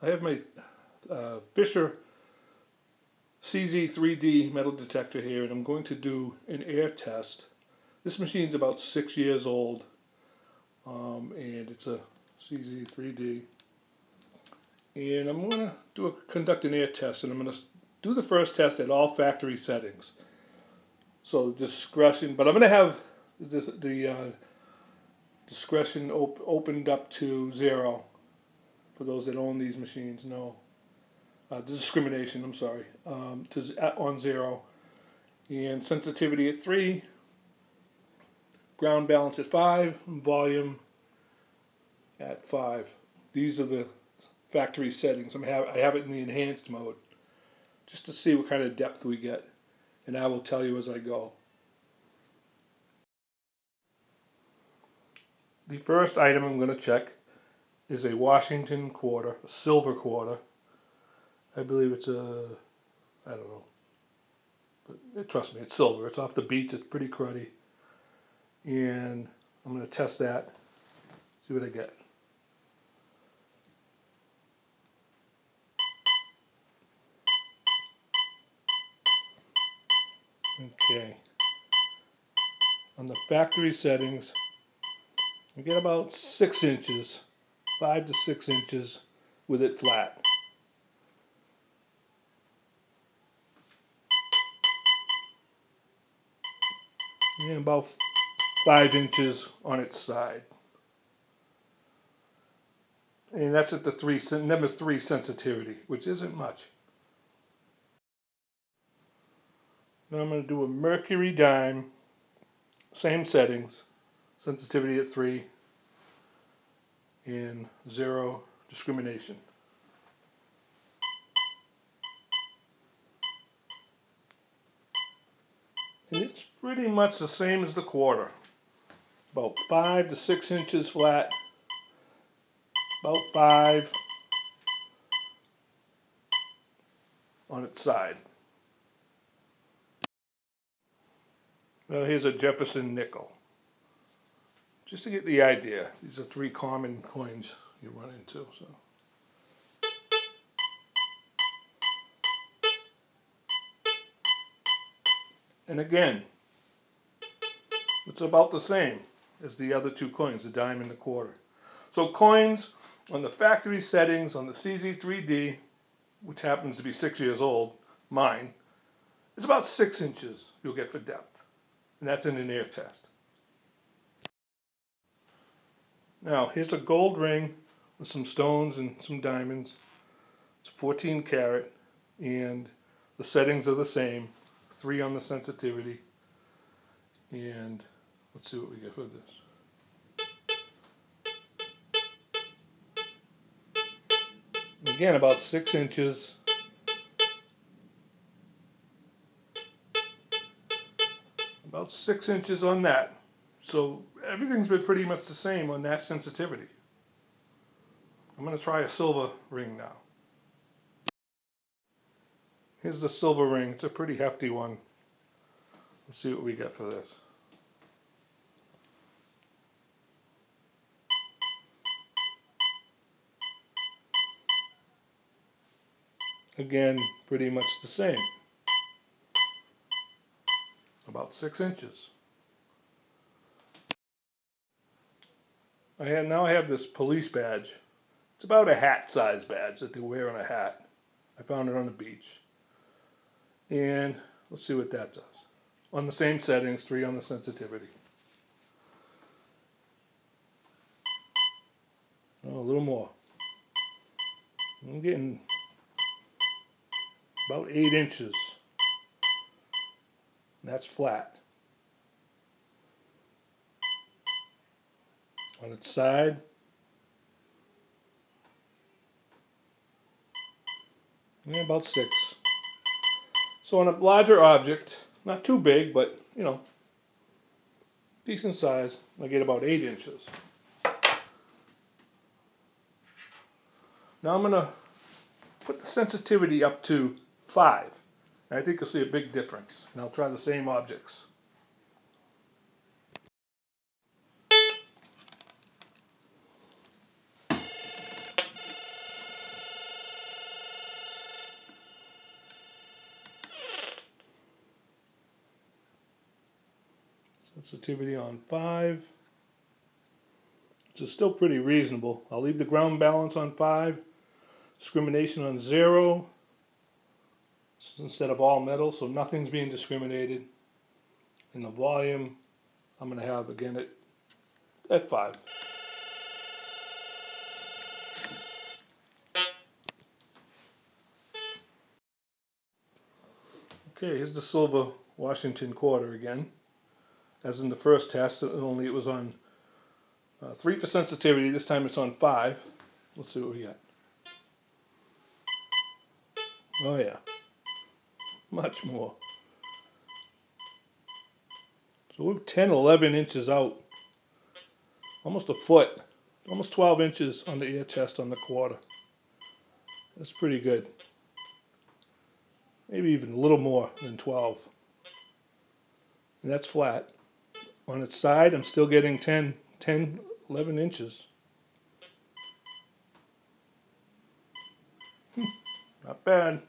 I have my Fisher CZ3D Metal Detector here, and I'm going to do an air test. This machine's about 6 years old, and it's a CZ3D. And I'm going to conduct an air test, and I'm going to do the first test at all factory settings. So discretion, but I'm going to have the discretion opened up to 0 for those that own these machines. No, the discrimination. I'm sorry, on 0, and sensitivity at 3, ground balance at 5, and volume at 5. These are the factory settings. I have it in the enhanced mode just to see what kind of depth we get, and I will tell you as I go. The first item I'm going to check is a Washington quarter, a silver quarter. I believe it's I don't know, but trust me, it's silver. It's off the beach. It's pretty cruddy, and I'm going to test that, see what I get. Okay. On the factory settings, I get about 6 inches, 5 to 6 inches with it flat. And about 5 inches on its side. And that's at the number 3 sensitivity, which isn't much. Now I'm going to do a mercury dime, same settings, sensitivity at 3, and 0 discrimination. And it's pretty much the same as the quarter. About 5 to 6 inches flat, about 5 on its side. Now here's a Jefferson nickel. Just to get the idea, these are 3 common coins you run into. So. And again, it's about the same as the other 2 coins, the dime and the quarter. So coins on the factory settings on the CZ3D, which happens to be 6 years old, mine, is about 6 inches you'll get for depth. And that's in an air test. Now, here's a gold ring with some stones and some diamonds. It's 14 karat, and the settings are the same. 3 on the sensitivity. And let's see what we get for this. Again, about 6 inches. About 6 inches on that. So everything's been pretty much the same on that sensitivity. I'm going to try a silver ring now. Here's the silver ring. It's a pretty hefty one. Let's see what we get for this. Again, pretty much the same. About 6 inches. Now I have this police badge. It's about a hat size badge that they wear on a hat. I found it on the beach. And let's see what that does. On the same settings, 3 on the sensitivity. Oh, a little more. I'm getting about 8 inches. That's flat. On its side, yeah, about 6. So on a larger object, not too big, but you know, decent size, I get about 8 inches. Now I'm going to put the sensitivity up to 5. And I think you'll see a big difference. And I'll try the same objects. Sensitivity on 5. Which is still pretty reasonable. I'll leave the ground balance on 5. Discrimination on 0. Instead of all metal, so nothing's being discriminated. And the volume, I'm going to have again at 5. Okay, here's the silver Washington quarter again. As in the first test, only it was on 3 for sensitivity. This time it's on 5. Let's see what we got. Oh yeah, much more. So we're 10, 11 inches out. Almost a foot. Almost 12 inches on the ear test on the quarter. That's pretty good. Maybe even a little more than 12. And that's flat. On its side, I'm still getting 10, 11 inches. Not bad.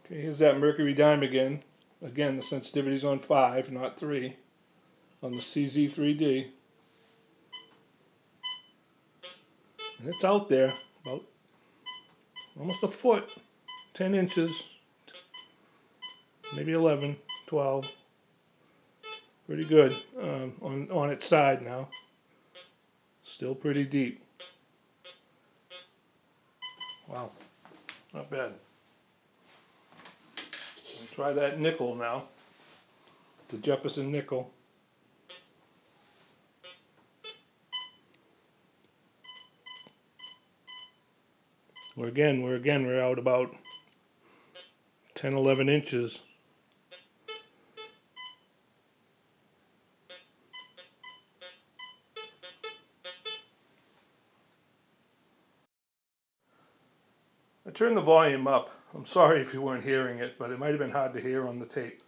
Okay, here's that mercury dime again. Again, the sensitivity is on 5, not 3, on the CZ3D. And it's out there, about almost a foot, 10 inches, maybe 11, 12. Pretty good on its side now. Still pretty deep. Wow, not bad. We'll try that nickel now, the Jefferson nickel. We're out about 10, 11 inches. I turned the volume up. I'm sorry if you weren't hearing it, but it might have been hard to hear on the tape.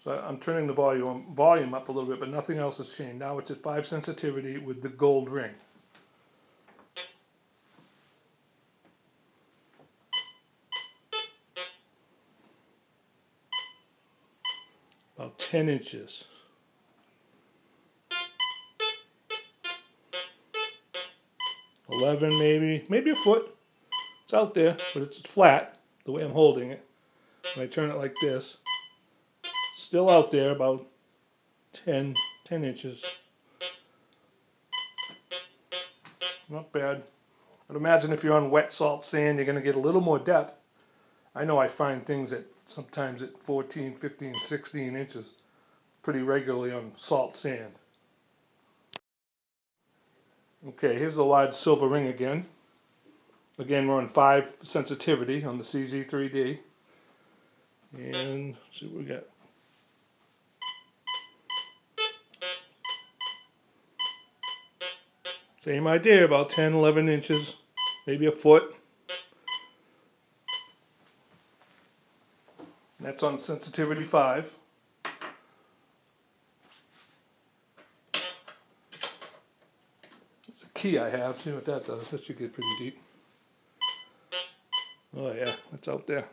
So I'm turning the volume up a little bit, but nothing else has changed. Now it's at 5 sensitivity with the gold ring. About 10 inches. $11 maybe a foot. It's out there, but it's flat the way I'm holding it. When I turn it like this, still out there about 10 inches. Not bad. I'd imagine if you're on wet salt sand, you're going to get a little more depth. I know I find things sometimes at 14, 15, 16 inches pretty regularly on salt sand. Okay, here's the large silver ring again. Again, we're on 5 sensitivity on the CZ3D. And let's see what we got. Same idea, about 10, 11 inches, maybe a foot. And that's on sensitivity 5. It's a key I have. See what that does. That should get pretty deep. Oh yeah, it's out there.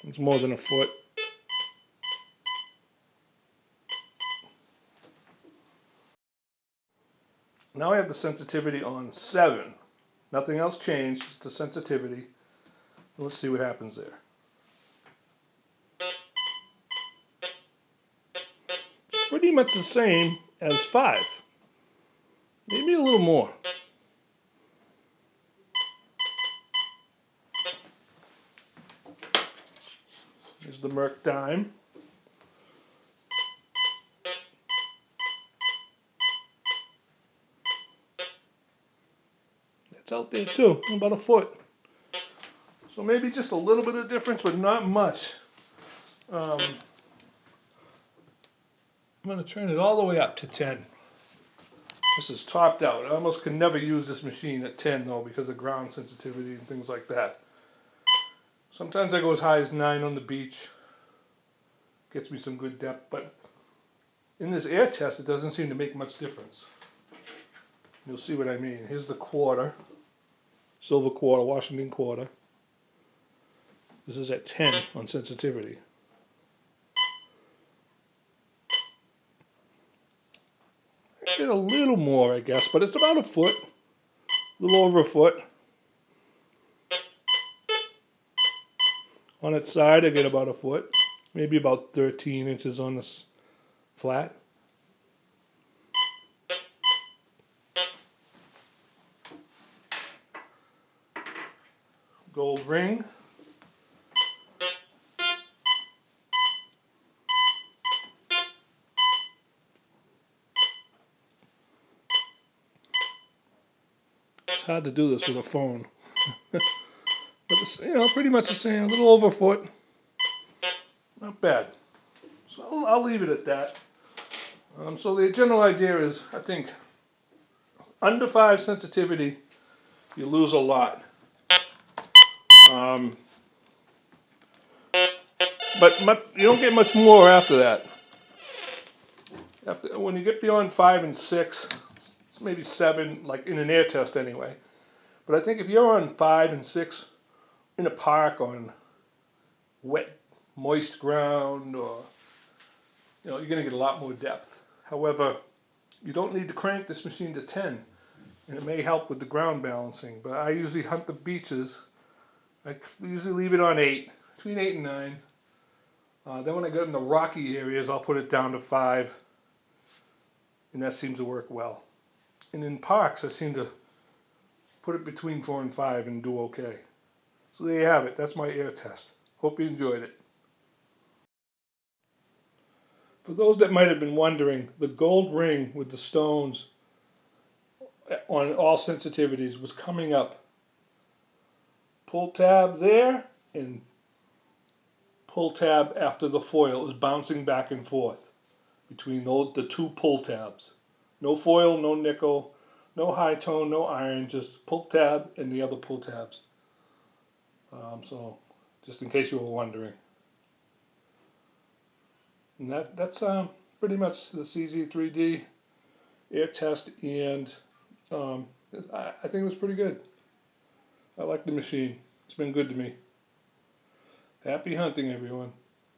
It's more than a foot. Now I have the sensitivity on 7. Nothing else changed, just the sensitivity. Let's see what happens there. It's pretty much the same as 5. Maybe a little more. Here's the Merc dime. It's out there too, about a foot. So maybe just a little bit of difference, but not much. I'm going to turn it all the way up to 10. This is topped out. I almost can never use this machine at 10 though because of ground sensitivity and things like that. Sometimes I go as high as 9 on the beach. Gets me some good depth, but in this air test it doesn't seem to make much difference. You'll see what I mean. Here's the quarter. Silver quarter, Washington quarter. This is at 10 on sensitivity. I get a little more, I guess, but it's about a foot, a little over a foot. On its side, I get about a foot, maybe about 13 inches on this flat. Gold ring. It's hard to do this with a phone. But it's, pretty much the same, a little over a foot. Not bad. So I'll leave it at that. So the general idea is, I think, under 5 sensitivity, you lose a lot. But you don't get much more after that. When you get beyond 5 and 6, it's maybe 7, like in an air test anyway. But I think if you're on 5 and 6 in a park on wet, moist ground, or you're going to get a lot more depth. However, you don't need to crank this machine to 10, and it may help with the ground balancing. But I usually hunt the beaches. I usually leave it on 8, between 8 and 9. Then when I get in the rocky areas, I'll put it down to 5, and that seems to work well. And in parks, I seem to put it between 4 and 5 and do okay. So there you have it. That's my air test. Hope you enjoyed it. For those that might have been wondering, the gold ring with the stones on all sensitivities was coming up. Pull tab there, and pull tab after the foil is bouncing back and forth between the two pull tabs. No foil, no nickel, no high tone, no iron, just pull tab and the other pull tabs. So just in case you were wondering. And that's pretty much the CZ3D air test, and I think it was pretty good. I like the machine. It's been good to me. Happy hunting, everyone.